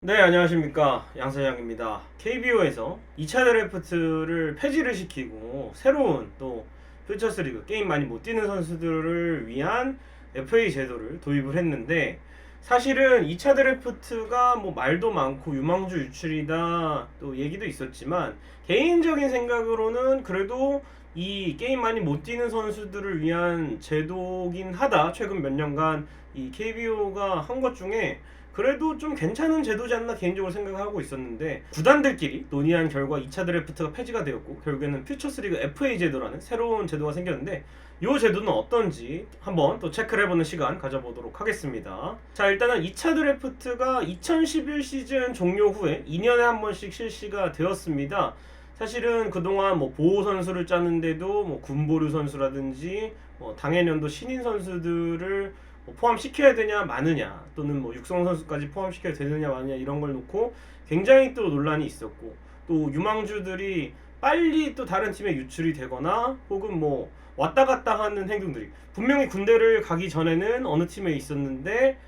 네, 안녕하십니까. 양사장입니다. KBO에서 2차 드래프트를 폐지를 시키고 새로운 또 퓨처스리그 게임 많이 못 뛰는 선수들을 위한 FA 제도를 도입을 했는데, 사실은 2차 드래프트가 뭐 말도 많고 유망주 유출이다 또 얘기도 있었지만, 개인적인 생각으로는 그래도 이 게임 많이 못 뛰는 선수들을 위한 제도긴 하다. 최근 몇 년간 이 KBO가 한 것 중에 그래도 좀 괜찮은 제도지 않나 개인적으로 생각하고 있었는데, 구단들끼리 논의한 결과 2차 드래프트가 폐지가 되었고 결국에는 퓨처스리그 FA 제도라는 새로운 제도가 생겼는데, 이 제도는 어떤지 한번 또 체크를 해보는 시간 가져보도록 하겠습니다. 자, 일단은 2차 드래프트가 2011 시즌 종료 후에 2년에 한 번씩 실시가 되었습니다. 사실은 그동안 뭐 보호 선수를 짜는데도 뭐 군보류 선수라든지 당해년도 신인 선수들을 포함시켜야 되냐 마느냐, 또는 뭐 육성 선수까지 포함시켜야 되느냐 마느냐, 이런 걸 놓고 굉장히 또 논란이 있었고, 또 유망주들이 빨리 또 다른 팀에 유출이 되거나 혹은 뭐 왔다 갔다 하는 행동들이, 분명히 군대를 가기 전에는 어느 팀에 있었는데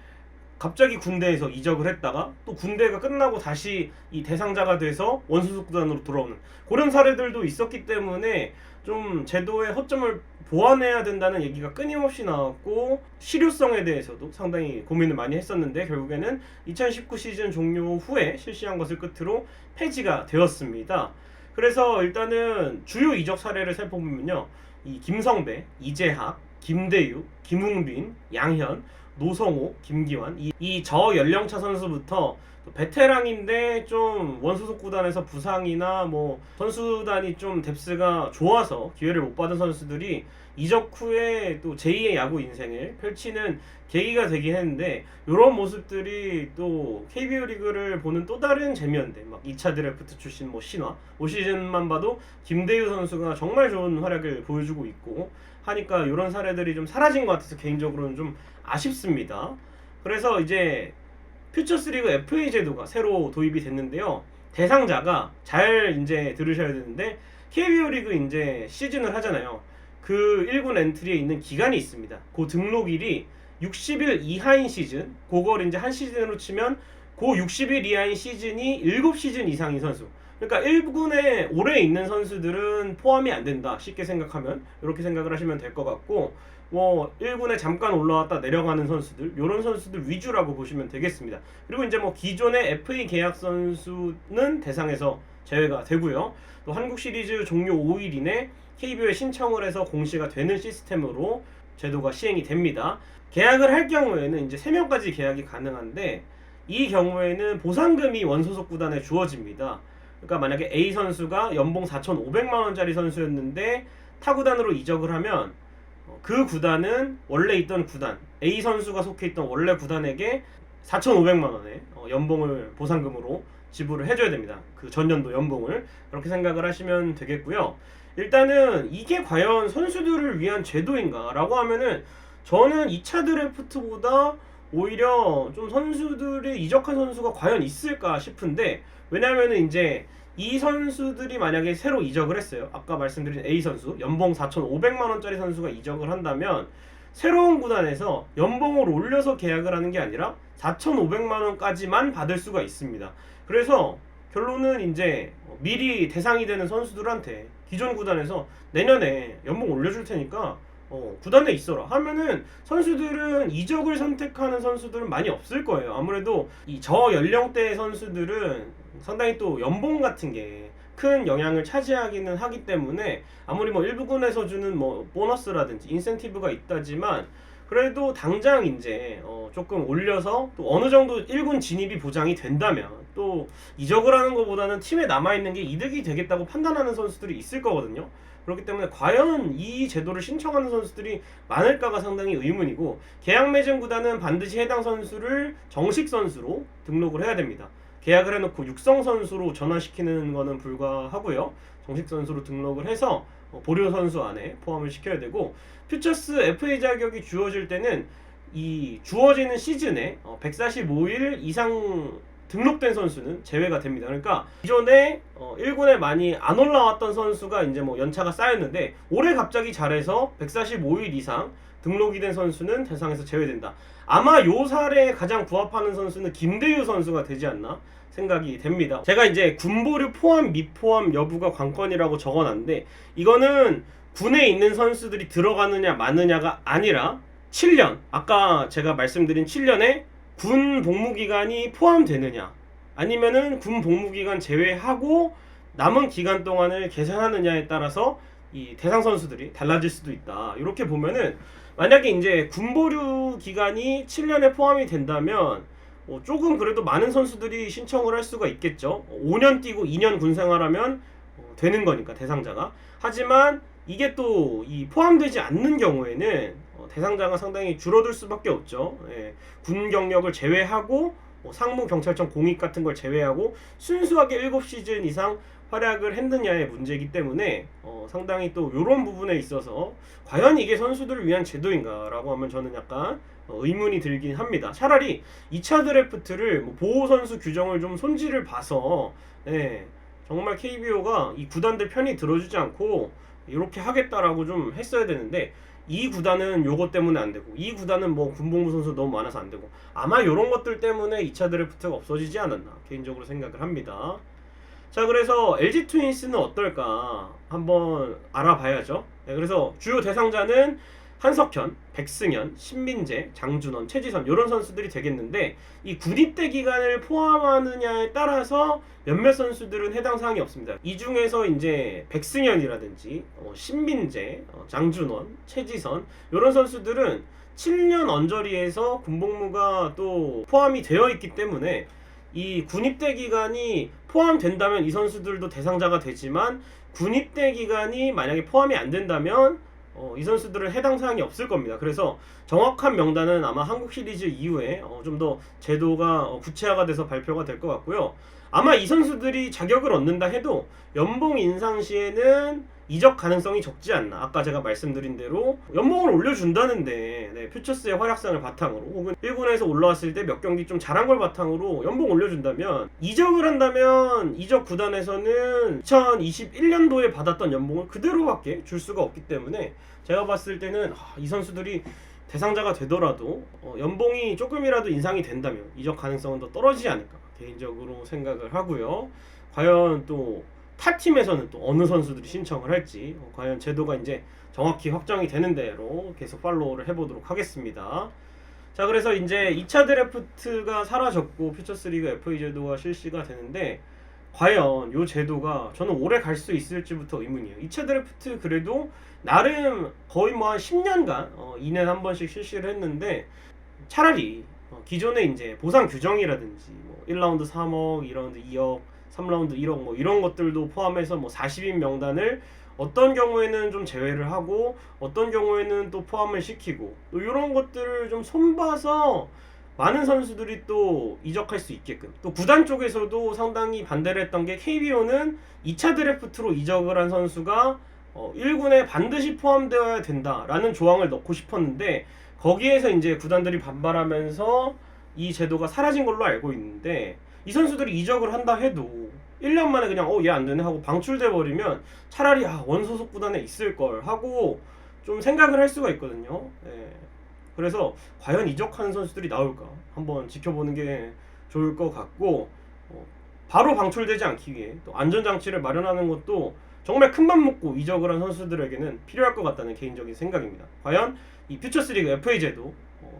갑자기 군대에서 이적을 했다가 또 군대가 끝나고 다시 이 대상자가 돼서 원소속 구단으로 돌아오는 그런 사례들도 있었기 때문에 좀 제도의 허점을 보완해야 된다는 얘기가 끊임없이 나왔고, 실효성에 대해서도 상당히 고민을 많이 했었는데 결국에는 2019 시즌 종료 후에 실시한 것을 끝으로 폐지가 되었습니다. 그래서 일단은 주요 이적 사례를 살펴보면요, 이 김성배, 이재학, 김대유, 김웅빈, 양현, 노성호, 김기환, 이 저연령차 선수부터 베테랑인데 좀 원소속 구단에서 부상이나 뭐 선수단이 좀 뎁스가 좋아서 기회를 못 받은 선수들이 이적 후에 또 제2의 야구 인생을 펼치는 계기가 되긴 했는데, 이런 모습들이 또 KBO 리그를 보는 또 다른 재미였는데, 막 2차 드래프트 출신 뭐 신화, 올 시즌만 봐도 김대유 선수가 정말 좋은 활약을 보여주고 있고 하니까 이런 사례들이 좀 사라진 것 같아서 개인적으로는 좀 아쉽습니다. 그래서 이제 퓨처스리그 FA 제도가 새로 도입이 됐는데요. 대상자가, 잘 이제 들으셔야 되는데, KBO 리그 이제 시즌을 하잖아요. 그 1군 엔트리에 있는 기간이 있습니다. 그 등록일이 60일 이하인 시즌, 그걸 이제 한 시즌으로 치면 그 60일 이하인 시즌이 7시즌 이상인 선수. 그러니까 1군에 오래 있는 선수들은 포함이 안 된다. 쉽게 생각하면 이렇게 생각을 하시면 될 것 같고, 뭐 1군에 잠깐 올라왔다 내려가는 선수들, 이런 선수들 위주라고 보시면 되겠습니다. 그리고 이제 뭐 기존의 FA 계약 선수는 대상에서 제외가 되고요. 또 한국 시리즈 종료 5일 이내 KBO에 신청을 해서 공시가 되는 시스템으로 제도가 시행이 됩니다. 계약을 할 경우에는 이제 3명까지 계약이 가능한데, 이 경우에는 보상금이 원소속 구단에 주어집니다. 그러니까 만약에 A 선수가 연봉 4,500만 원짜리 선수였는데 타 구단으로 이적을 하면 그 구단은 원래 있던 구단, A 선수가 속해 있던 원래 구단에게 4,500만 원의 연봉을 보상금으로 지불을 해줘야 됩니다. 그 전년도 연봉을. 그렇게 생각을 하시면 되겠고요. 일단은 이게 과연 선수들을 위한 제도인가 라고 하면은, 저는 2차 드래프트보다 오히려 좀 선수들이 이적한 선수가 과연 있을까 싶은데, 왜냐면은 이제 이 선수들이 만약에 새로 이적을 했어요. 아까 말씀드린 A 선수, 연봉 4,500만 원짜리 선수가 이적을 한다면 새로운 구단에서 연봉을 올려서 계약을 하는 게 아니라 4,500만 원까지만 받을 수가 있습니다. 그래서 결론은 이제 미리 대상이 되는 선수들한테 기존 구단에서 내년에 연봉 올려줄 테니까 구단에 있어라 하면은, 선수들은 이적을 선택하는 선수들은 많이 없을 거예요. 아무래도 이 저연령대 선수들은 상당히 또 연봉 같은 게 큰 영향을 차지하기는 하기 때문에, 아무리 뭐 일부군에서 주는 뭐 보너스라든지 인센티브가 있다지만 그래도 당장 이제 조금 올려서 또 어느 정도 1군 진입이 보장이 된다면 또 이적을 하는 것보다는 팀에 남아있는 게 이득이 되겠다고 판단하는 선수들이 있을 거거든요. 그렇기 때문에 과연 이 제도를 신청하는 선수들이 많을까가 상당히 의문이고, 계약 맺은 구단은 반드시 해당 선수를 정식 선수로 등록을 해야 됩니다. 계약을 해놓고 육성 선수로 전환시키는 거는 불가하고요. 정식 선수로 등록을 해서 보류 선수 안에 포함을 시켜야 되고, 퓨처스 FA 자격이 주어질 때는 이 주어지는 시즌에 145일 이상 등록된 선수는 제외가 됩니다. 그러니까 기존에 1군에 많이 안 올라왔던 선수가 이제 뭐 연차가 쌓였는데 올해 갑자기 잘해서 145일 이상 등록이 된 선수는 대상에서 제외된다. 아마 요 사례에 가장 부합하는 선수는 김대유 선수가 되지 않나 생각이 됩니다. 제가 이제 군보류 포함 미포함 여부가 관건이라고 적어놨는데, 이거는 군에 있는 선수들이 들어가느냐 마느냐가 아니라 7년, 아까 제가 말씀드린 7년에 군 복무기간이 포함되느냐 아니면은 군 복무기간 제외하고 남은 기간 동안을 계산하느냐에 따라서 이 대상 선수들이 달라질 수도 있다. 이렇게 보면은 만약에 이제 군보류 기간이 7년에 포함이 된다면 조금 그래도 많은 선수들이 신청을 할 수가 있겠죠. 5년 뛰고 2년 군 생활하면 되는 거니까 대상자가. 하지만 이게 또 이 포함되지 않는 경우에는 대상자가 상당히 줄어들 수밖에 없죠. 예, 군 경력을 제외하고 상무 경찰청 공익 같은 걸 제외하고 순수하게 7시즌 이상 활약을 했느냐의 문제이기 때문에 상당히 또 이런 부분에 있어서 과연 이게 선수들을 위한 제도인가라고 하면 저는 약간 의문이 들긴 합니다. 차라리 2차 드래프트를 뭐 보호 선수 규정을 좀 손질을 봐서 정말 KBO가 이 구단들 편이 들어주지 않고 이렇게 하겠다라고 좀 했어야 되는데, 이 구단은 요것 때문에 안 되고 이 구단은 뭐 군복무 선수 너무 많아서 안 되고, 아마 이런 것들 때문에 2차 드래프트가 없어지지 않았나 개인적으로 생각을 합니다. 자, 그래서 LG 트윈스는 어떨까 한번 알아봐야죠. 그래서 주요 대상자는 한석현, 백승현, 신민재, 장준원, 최지선 이런 선수들이 되겠는데, 이 군입대 기간을 포함하느냐에 따라서 몇몇 선수들은 해당 사항이 없습니다. 이 중에서 이제 백승현이라든지 신민재, 장준원, 최지선 이런 선수들은 7년 언저리에서 군복무가 또 포함이 되어 있기 때문에 이 군입대 기간이 포함된다면 이 선수들도 대상자가 되지만, 군입대 기간이 만약에 포함이 안 된다면 이 선수들은 해당 사항이 없을 겁니다. 그래서 정확한 명단은 아마 한국 시리즈 이후에 좀 더 제도가 구체화가 돼서 발표가 될 것 같고요. 아마 이 선수들이 자격을 얻는다 해도 연봉 인상 시에는 이적 가능성이 적지 않나. 아까 제가 말씀드린 대로 연봉을 올려준다는데 퓨처스의 활약상을 바탕으로 혹은 1군에서 올라왔을 때 몇 경기 좀 잘한 걸 바탕으로 연봉 올려준다면, 이적을 한다면 이적 구단에서는 2021년도에 받았던 연봉을 그대로밖에 줄 수가 없기 때문에 제가 봤을 때는 이 선수들이 대상자가 되더라도 연봉이 조금이라도 인상이 된다면 이적 가능성은 더 떨어지지 않을까 개인적으로 생각을 하고요. 과연 또 타 팀에서는 또 어느 선수들이 신청을 할지 과연 제도가 이제 정확히 확정이 되는 대로 계속 팔로우를 해보도록 하겠습니다. 자, 그래서 이제 2차 드래프트가 사라졌고 퓨처스리그 FA 제도가 실시가 되는데, 과연 이 제도가 저는 오래 갈 수 있을지부터 의문이에요. 2차 드래프트 그래도 나름 거의 뭐 한 10년간 2년에 한 번씩 실시를 했는데, 차라리 기존에 이제 보상 규정이라든지 뭐 1라운드 3억, 2라운드 2억, 3라운드 1억 뭐 이런 것들도 포함해서 뭐 40인 명단을 어떤 경우에는 좀 제외를 하고 어떤 경우에는 또 포함을 시키고, 또 이런 것들을 좀 손봐서 많은 선수들이 또 이적할 수 있게끔, 또 구단 쪽에서도 상당히 반대를 했던 게 KBO는 2차 드래프트로 이적을 한 선수가 1군에 반드시 포함되어야 된다라는 조항을 넣고 싶었는데, 거기에서 이제 구단들이 반발하면서 이 제도가 사라진 걸로 알고 있는데, 이 선수들이 이적을 한다 해도 1년 만에 그냥 얘 안 되네 하고 방출돼 버리면 차라리 원소속 구단에 있을 걸 하고 좀 생각을 할 수가 있거든요. 그래서 과연 이적하는 선수들이 나올까 한번 지켜보는 게 좋을 것 같고, 바로 방출되지 않기 위해 또 안전장치를 마련하는 것도 정말 큰맘 먹고 이적을 한 선수들에게는 필요할 것 같다는 개인적인 생각입니다. 과연 이 퓨처스리그 FA 제도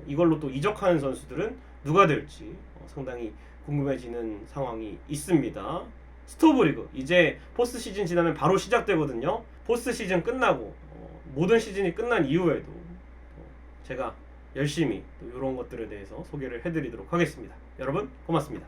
이걸로 또 이적하는 선수들은 누가 될지 상당히 궁금해지는 상황이 있습니다. 스토브리그 이제 포스트 시즌 지나면 바로 시작되거든요. 포스트 시즌 끝나고 모든 시즌이 끝난 이후에도 제가 열심히 또 이런 것들에 대해서 소개를 해드리도록 하겠습니다. 여러분 고맙습니다.